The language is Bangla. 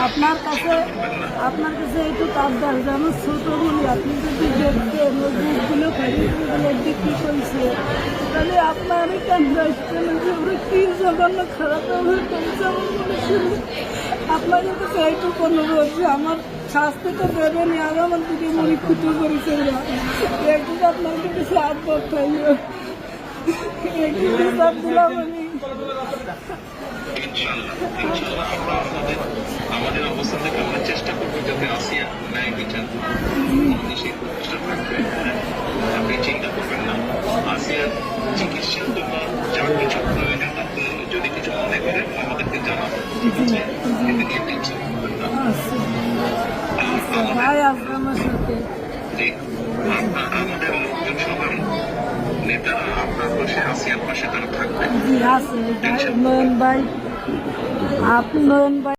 আপনার কাছে একটু তাবদার যে আমার ছোট বলি আপনি যদি দেখতেন ওই বুকগুলো ফেরিগুলো বিক্রি করছে তাহলে আপনার কেন আসছেন যে ওরা কি জঘন্য খারাপ ব্যবহার করেছে আমার মনে শুনে আপনাদের কাছে এইটুকু অনুরোধ যে আমার শাস্তি তো দেবেনি আর আমার দিকে মনে ক্ষতি করেছে ওরা একটু আপনার কিছু আব্বর থাকবে একটু হিসাব দিলাম আমি আমাদের অবস্থান থেকে আমরা চেষ্টা করবো যাতে আসিয়া ন্যায় বিচার সেই প্রচেষ্টা থাকবে। আপনি চিন্তা করবেন না, আসিয়ার চিকিৎসার জন্য যা কিছু প্রয়োজন আপনি যদি কিছু মনে করেন আমাদেরকে জানাবেন, ঠিক আছে? এতে নিয়ে টেনশন করবেন না। আমাদের লোকজন সবাই নেতারা আপনার পাশে আসিয়ার পাশে তারা থাকবে। জি আছে নয়ন ভাই আপনি নয়ন ভাই